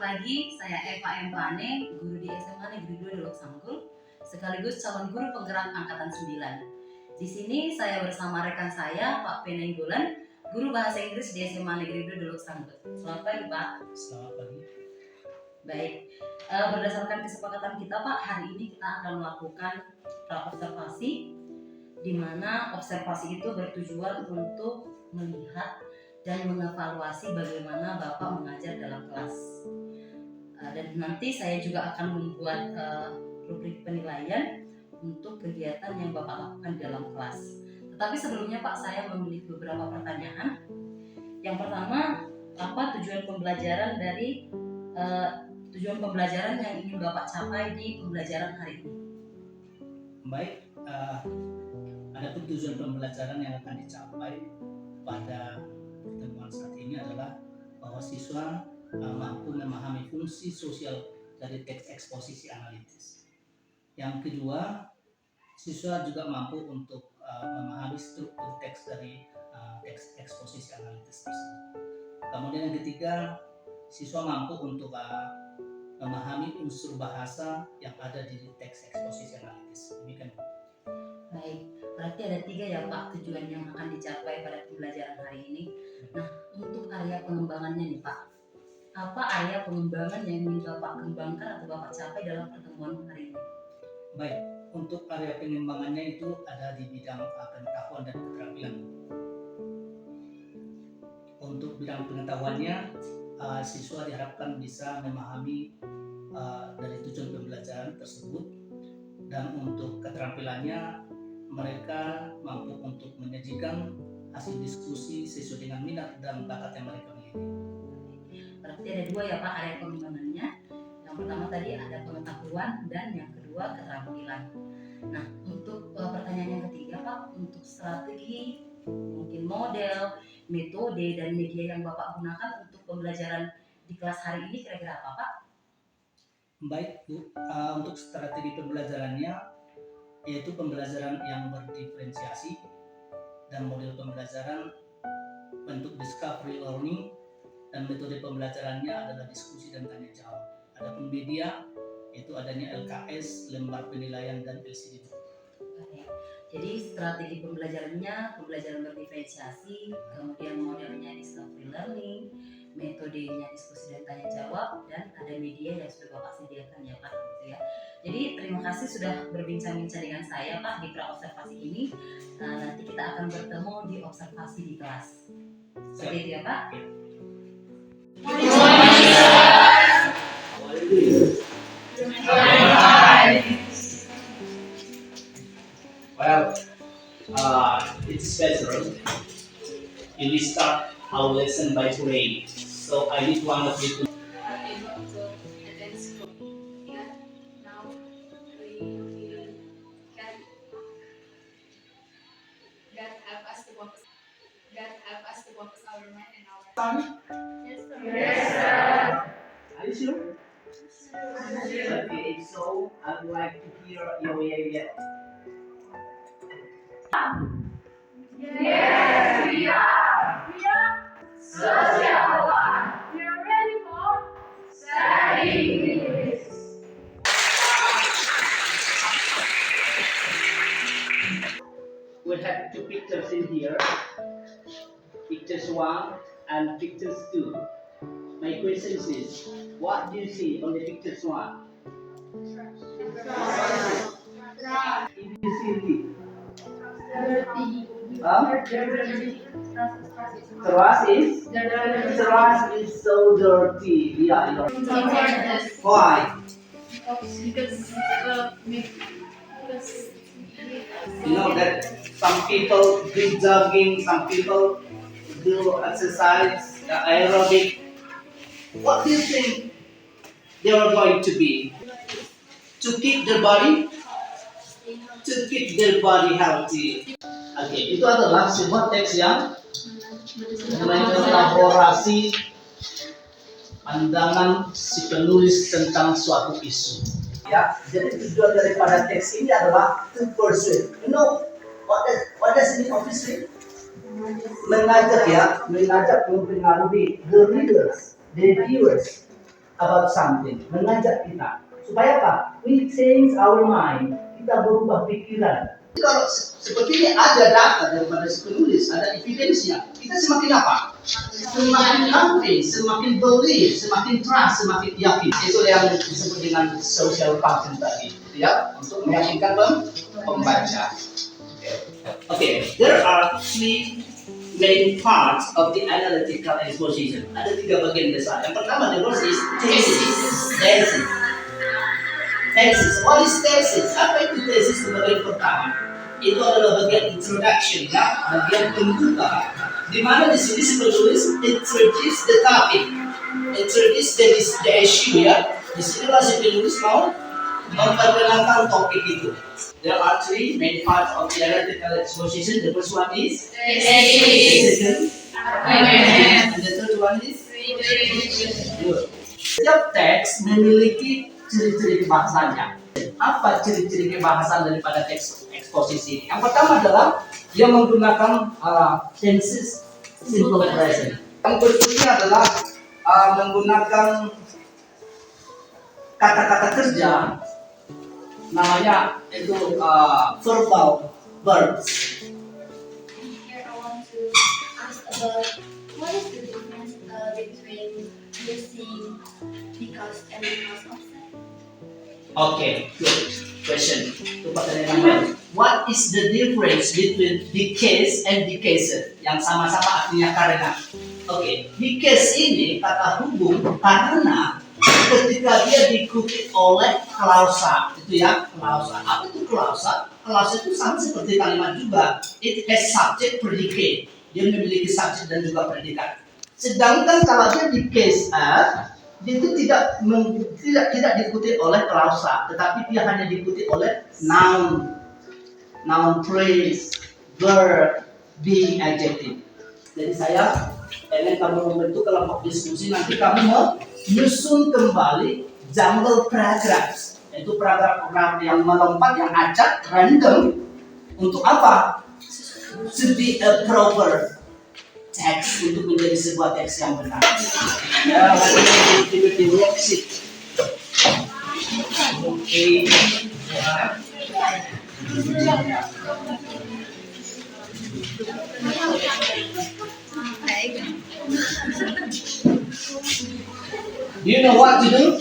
pagi, saya Eva M. Pane, guru di SMA Negeri 2 Dolok Sanggul, sekaligus calon guru penggerak Angkatan 9. Di sini saya bersama rekan saya, Pak Penenggolan, guru bahasa Inggris di SMA Negeri 2 Dolok Sanggul. Selamat pagi, Pak. Selamat pagi. Baik, berdasarkan kesepakatan kita, Pak, hari ini kita akan melakukan observasi, di mana observasi itu bertujuan untuk melihat dan mengevaluasi bagaimana Bapak mengajar dalam kelas. Dan nanti saya juga akan membuat rubrik penilaian untuk kegiatan yang Bapak lakukan dalam kelas. Tetapi sebelumnya Pak, saya memiliki beberapa pertanyaan. Yang pertama, apa tujuan pembelajaran yang ingin Bapak capai di pembelajaran hari ini? Baik, ada tujuan pembelajaran yang akan dicapai pada pertemuan saat ini adalah bahwa siswa mampu memahami fungsi sosial dari teks eksposisi analitis. Yang kedua, siswa juga mampu untuk memahami struktur teks dari teks eksposisi analitis tersebut. Kemudian yang ketiga, siswa mampu untuk memahami unsur bahasa yang ada di teks eksposisi analitis. Demikian. Baik, berarti ada 3 ya Pak tujuan yang akan dicapai pada pembelajaran hari ini. Nah, untuk area pengembangannya nih Pak, apa area pengembangan yang ingin Bapak kembangkan atau Bapak capai dalam pertemuan hari ini? Baik, untuk area pengembangannya itu ada di bidang pengetahuan dan keterampilan. Untuk bidang pengetahuannya, siswa diharapkan bisa memahami dari tujuan pembelajaran tersebut, dan untuk keterampilannya mereka mampu untuk menyajikan hasil diskusi sesuai dengan minat dan bakat yang mereka miliki. Berarti ada 2 ya Pak area pengembangannya. Yang pertama tadi ada pengetahuan dan yang kedua keterampilan. Nah, untuk pertanyaan yang ketiga Pak, untuk strategi, mungkin model, metode dan media yang Bapak gunakan untuk pembelajaran di kelas hari ini kira-kira apa Pak? Baik Bu, untuk strategi pembelajarannya yaitu pembelajaran yang berdiferensiasi dan model pembelajaran bentuk discovery learning, dan metode pembelajarannya adalah diskusi dan tanya jawab. Adapun media yaitu adanya LKS, lembar penilaian dan LCD. Jadi strategi pembelajarannya pembelajaran berdiferensiasi, kemudian modelnya discovery learning, metodenya diskusi dan tanya jawab, dan ada media yang sudah Bapak sediakan ya Pak, gitu ya. Jadi terima kasih sudah berbincang-bincang dengan saya Pak di pra-observasi ini. Nanti kita akan bertemu di observasi di kelas. Seperti itu ya Pak. Well, it's better if we start our lesson by praying. So I need one of you to able to attend school. Yeah, now we can God help us to focus. God help us to focus our mind and our Yes, sir. Yes, sir. Are you sure? Okay, if so, I would like to hear your yeah. Yes, we are. We are social one. We are ready for studying English. We have 2 pictures in here. Pictures 1 and pictures 2. My question is, what do you see on the pictures 1? If you see it, Trust is so dirty. Yeah. Why? Because You know that some people do jogging, some people do exercise, aerobic. What do you think they are going to be? To keep their body? To keep their body healthy. Oke, itu adalah sebuah teks yang mengelaborasi pandangan si penulis tentang suatu isu. Ya, jadi tujuan daripada teks ini adalah to persuade. You know what does it mean obviously? Mengajak ya, mengajak mempengaruhi the readers, the viewers, about something, mengajak kita supaya apa? We change our mind, kita berubah pikiran. Kalau seperti ini ada data daripada si penulis, ada evidence-nya, kita semakin apa? Semakin yakin, semakin believe, semakin trust, semakin yakin. Itu yang disebut dengan social function tadi, ya, untuk meyakinkan pembaca. Okay, there are three main parts of the analytical exposition. Ada 3 bagian besar. Yang pertama, the first is thesis. Thesis. What is thesis? Apa itu thesis sebagai pertama? Itu adalah bagian introduction, ya, bagian pembuka. Di mana di sini si penulis introduce the topic, introduce the issue, ya. Di sini lah si penulis mau memperkenalkan topik itu. There are 3 main parts of the analytical exposition. The first one is thesis. And the third one is good. Setiap teks memiliki ciri-ciri bahasanya. Apa ciri-ciri kebahasan daripada teks eksposisi? Yang pertama adalah dia menggunakan tenses simple present. Yang berikutnya adalah menggunakan kata-kata kerja, namanya itu verbal verbs. Here I want to ask about what is the difference between using because and because of that? Okay, good question. Itu pertanyaan yang baik. What is the difference between because and because? Yang sama-sama artinya karena. Oke, because ini kata hubung karena ketika dia diikuti oleh klausa, itu ya, klausa. Apa itu klausa? Klausa itu sama seperti kalimat juga. It has subject predicate. Dia memiliki subjek dan juga predikat. Sedangkan kalau dia di case A, dia itu tidak diikuti oleh klausa, tetapi dia hanya diikuti oleh noun phrase, verb, being, adjective. Jadi saya ingin kamu membentuk kelompok diskusi, nanti kamu menyusun kembali jumble paragraphs, yaitu paragraf yang melompat, yang acak, random. Untuk apa? To be a proper text, untuk menjadi sebuah teks yang benar. Ya, di worksheet. Oke. Do you know what to do?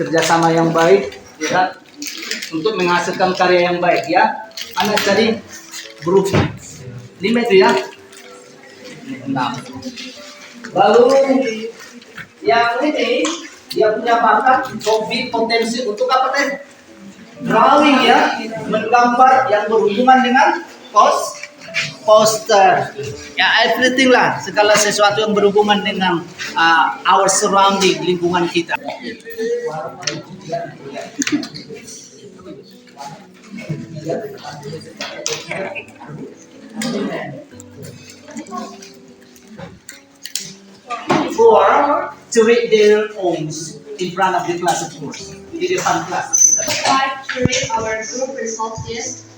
Kerjasama yang baik, ya, untuk menghasilkan karya yang baik, ya. Anak cari grup 5 itu, ya. 6. Lalu yang ini dia punya bakat, hobi, potensi untuk apa teh? Drawing, ya, menggambar yang berhubungan dengan poster, ya, everything lah, segala sesuatu yang berhubungan dengan our surrounding, lingkungan kita. For to read their homes in front of the class, of course, di depan kelas. Like to read our group results is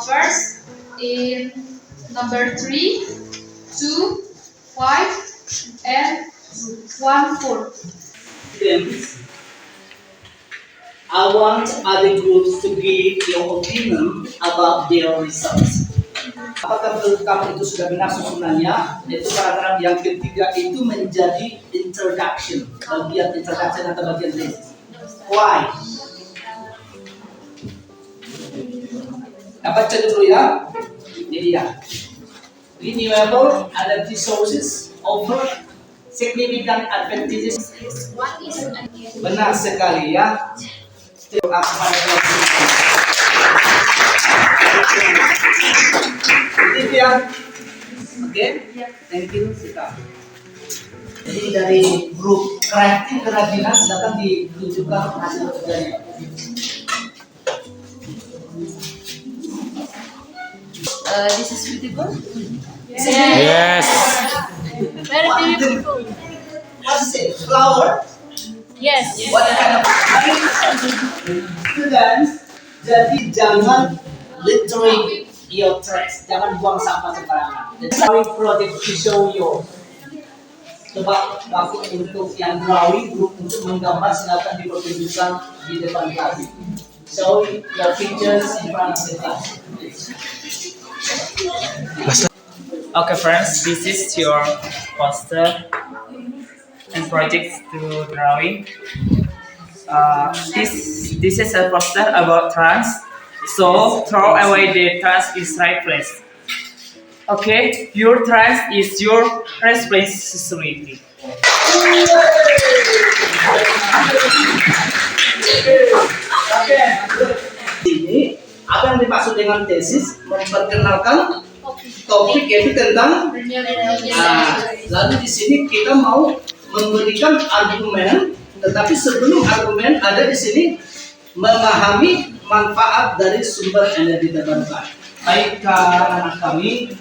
first in number 3, 2, 5, and 1, 4. I want other groups to give your opinion about their results. Apakah menurut kamu itu sudah benar susunannya? Itu paragraf yang ketiga itu menjadi introduction, bagian introduction atau bagian tesis. Why? Baca dulu, ya. Ini dia. Renewable energy sources offer significant advantages. Benar sekali, ya. Itu ya. Oke, thank you. Sita. Jadi dari grup kreatif kerajinan silakan ditunjukkan hasil kerjanya. This is beautiful. Yes. Very beautiful. What's it? Flower? Yes. What kind of students? Jadi jangan littering your trash. Jangan buang sampah sembarangan. The drawing project to show you. Coba aku untuk yang drawing grup untuk menggambar silakan dipertunjukkan di depan kelas. Show your pictures in front of the class. Okay, friends, this is your poster and project to drawing. This is a poster about trans. So throw away the trans is right place. Okay, your trans is your responsibility. Ini apa yang dimaksud dengan tesis? Memperkenalkan topik yaitu tentang lalu di sini kita mau memberikan argumen, tetapi sebelum argumen ada di sini memahami manfaat dari sumber energi terbarukan. Baik anak kami,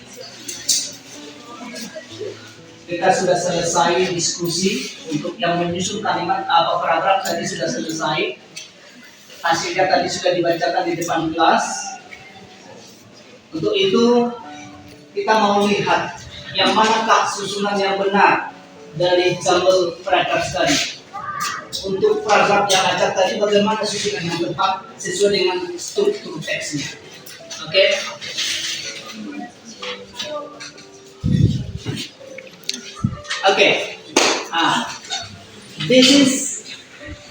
kita sudah selesai diskusi untuk yang menyusun kalimat apa paragraf tadi sudah selesai. Hasilnya tadi sudah dibacakan di depan kelas. Untuk itu kita mau lihat yang manakah susunan yang benar dari jumble paragraf tadi. Untuk paragraf yang acak tadi bagaimana susunan yang tepat sesuai dengan struktur teksnya. Oke? Oke. This is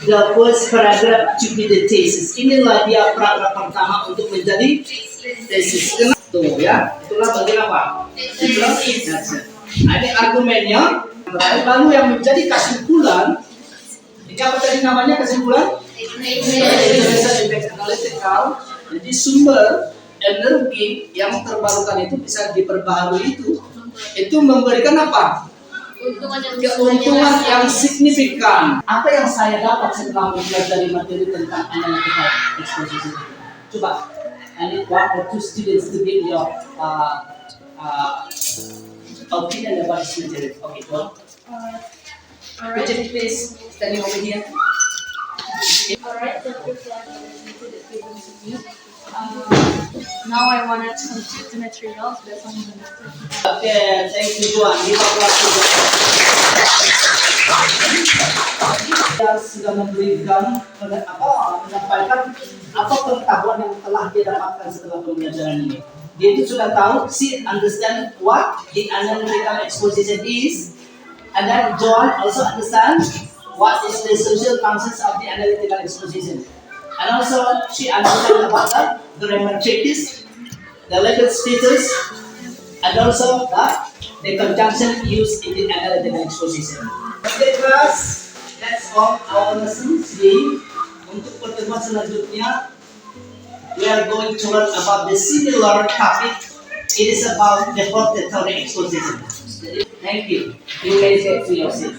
the first paragraph to be the thesis. Inilah dia paragraf pertama untuk menjadi tesis. Tuh ya, itulah bagian apa? Itulah ini argumennya. Lalu yang menjadi kesimpulan, ini apa tadi namanya kesimpulan? Analytical. Jadi sumber energi yang terbarukan itu bisa diperbaharui itu memberikan apa? Keuntungan yang signifikan. Apa yang saya dapat setelah mempelajari materi tentang analytical exposition? Coba, I need one or two students to give your opinion about this material. Okay, well, could you please standing over here? Alright, the first slide is included given to me. Now I wanted to complete the materials based on the method. Okay, thank you Juan. Dia sudah memberikan menyampaikan apa pengetahuan yang telah dia dapatkan setelah pembelajaran ini. Dia itu sudah tahu, she understand what the analytical exposition is, and then John also understand what is the social functions of the analytical exposition. And also, she understands about the grammar practice, the legal status, and also the conjunction used in the analytical exposition. Okay, class, that's all our lesson today. Untuk pertemuan selanjutnya, we are going to learn about the similar topic. It is about the hortatory exposition. Thank you. You may say to yourself.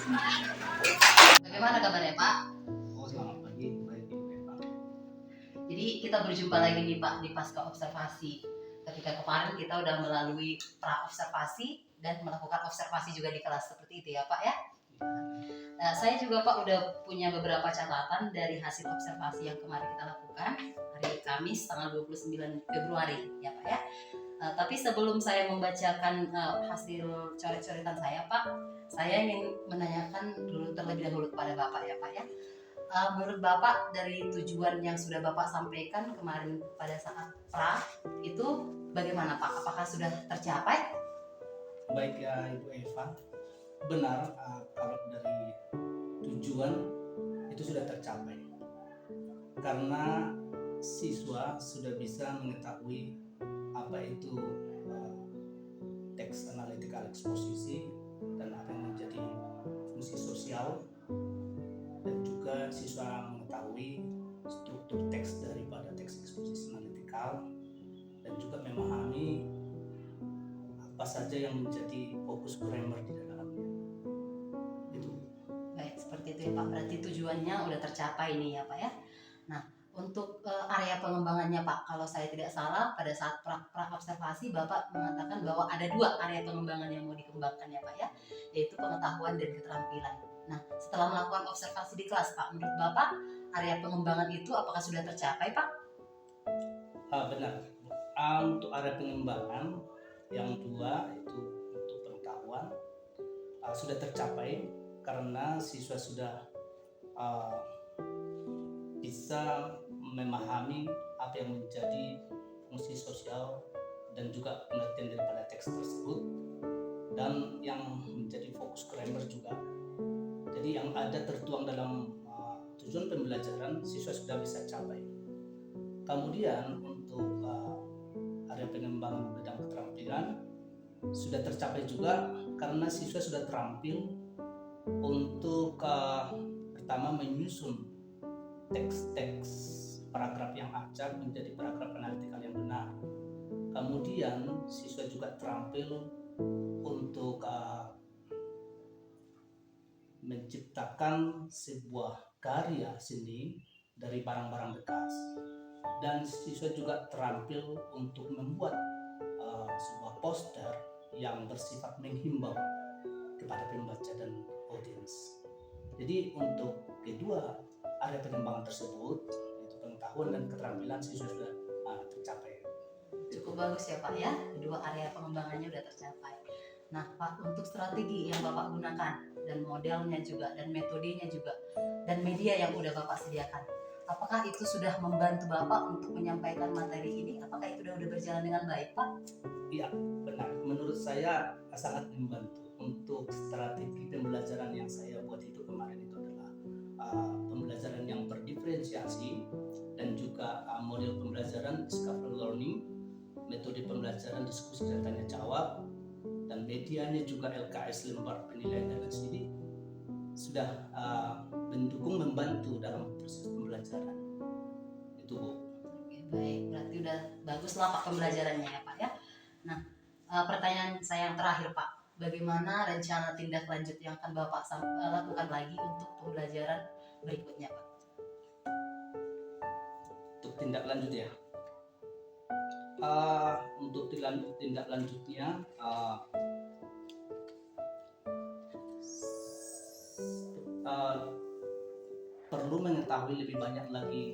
Bagaimana kabarnya Pak? Oh, selamat pagi. Baik, Pak. Jadi kita berjumpa lagi nih Pak di pasca observasi. Ketika kemarin kita udah melalui pra observasi dan melakukan observasi juga di kelas seperti itu ya Pak ya. Nah, saya juga Pak udah punya beberapa catatan dari hasil observasi yang kemarin kita lakukan hari Kamis tanggal 29 Februari ya Pak ya. Tapi sebelum saya membacakan hasil coret-coretan saya Pak, saya ingin menanyakan dulu terlebih dahulu kepada Bapak ya Pak ya. Menurut Bapak dari tujuan yang sudah Bapak sampaikan kemarin pada saat pra itu bagaimana Pak? Apakah sudah tercapai? Baik ya Ibu Eva, benar kalau dari tujuan itu sudah tercapai karena siswa sudah bisa mengetahui apa itu teks analytical exposisi dan apa yang menjadi fungsi sosial, dan juga siswa mengetahui struktur teks daripada teks eksposisi analitikal dan juga memahami apa saja yang menjadi fokus grammar di dalamnya. itu ya Pak, berarti tujuannya udah tercapai nih ya Pak ya. Nah, untuk area pengembangannya Pak, kalau saya tidak salah pada saat observasi Bapak mengatakan bahwa ada 2 area pengembangan yang mau dikembangkan ya Pak ya, yaitu pengetahuan dan keterampilan. Nah, setelah melakukan observasi di kelas Pak, menurut Bapak area pengembangan itu apakah sudah tercapai Pak? Benar. Untuk area pengembangan yang 2 itu untuk pengetahuan sudah tercapai karena siswa sudah bisa memahami apa yang menjadi fungsi sosial dan juga pengertian daripada teks tersebut, dan yang menjadi fokus grammar juga. Jadi yang ada tertuang dalam tujuan pembelajaran siswa sudah bisa capai. Kemudian untuk area pengembangan bidang keterampilan sudah tercapai juga karena siswa sudah terampil untuk pertama menyusun teks-teks paragraf yang acak menjadi paragraf analitikal yang benar. Kemudian siswa juga terampil untuk menciptakan sebuah karya seni dari barang-barang bekas, dan siswa juga terampil untuk membuat sebuah poster yang bersifat menghimbau kepada pembaca dan audiens. Jadi untuk kedua area pengembangan tersebut, yaitu pengetahuan dan keterampilan, siswa sudah tercapai. Cukup bagus ya Pak ya, kedua area pengembangannya sudah tercapai. Nah Pak, untuk strategi yang Bapak gunakan dan modelnya juga dan metodenya juga dan media yang udah Bapak sediakan, apakah itu sudah membantu Bapak untuk menyampaikan materi ini? Apakah itu udah berjalan dengan baik Pak? Iya, benar. Menurut saya sangat membantu. Untuk strategi pembelajaran yang saya buat itu kemarin itu adalah pembelajaran yang berdiferensiasi dan juga model pembelajaran discovery learning, metode pembelajaran diskusi dan tanya jawab, dan medianya juga LKS lembar penilaian dan LCD sudah mendukung, membantu dalam proses pembelajaran itu Bu. Oke, baik, berarti udah bagus lah Pak pembelajarannya ya Pak ya. Nah, pertanyaan saya yang terakhir Pak, bagaimana rencana tindak lanjut yang akan Bapak lakukan lagi untuk pembelajaran berikutnya Pak? Untuk tindak lanjut ya, untuk tindak lanjutnya perlu mengetahui lebih banyak lagi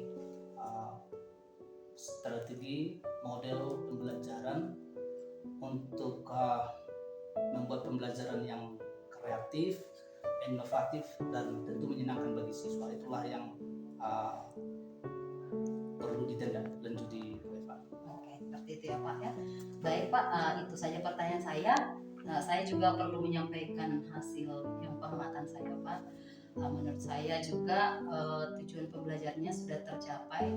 strategi model pembelajaran untuk membuat pembelajaran yang kreatif, inovatif, dan tentu menyenangkan bagi siswa. Itulah yang perlu ditindaklanjuti Pak. Oke, seperti itu ya Pak ya. Baik Pak, itu saja pertanyaan saya. Saya juga perlu menyampaikan hasil yang pengamatan saya Pak. Menurut saya juga tujuan pembelajarannya sudah tercapai.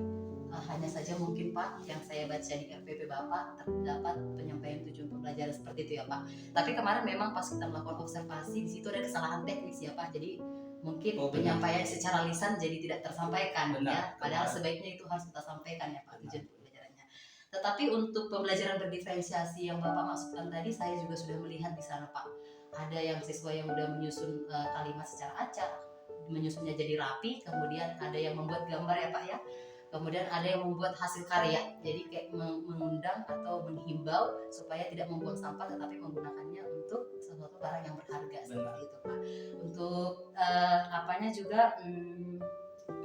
Hanya saja mungkin Pak yang saya baca di RPP Bapak terdapat penyampaian tujuan pembelajaran seperti itu ya Pak. Tapi kemarin memang pas kita melakukan observasi di situ ada kesalahan teknis ya Pak. Jadi mungkin penyampaian secara lisan jadi tidak tersampaikan ya. Padahal sebaiknya itu harus kita sampaikan ya Pak tujuan pembelajarannya. Tetapi untuk pembelajaran berdiferensiasi yang Bapak masukkan tadi, saya juga sudah melihat di sana Pak. Ada yang siswa yang udah menyusun kalimat secara acak, menyusunnya jadi rapi, kemudian ada yang membuat gambar ya Pak ya. Kemudian ada yang membuat hasil karya, jadi kayak mengundang atau menghimbau supaya tidak membuang sampah tetapi menggunakannya untuk sesuatu barang yang berharga seperti itu Pak. Untuk apanya juga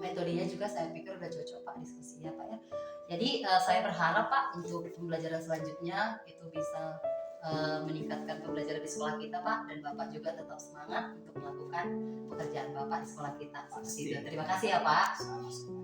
metodenya juga saya pikir udah cocok Pak diskusinya Pak ya. Jadi saya berharap Pak untuk pembelajaran selanjutnya itu bisa meningkatkan pembelajaran di sekolah kita Pak, dan Bapak juga tetap semangat untuk melakukan pekerjaan Bapak di sekolah kita. Terima kasih ya Pak. Sama-sama.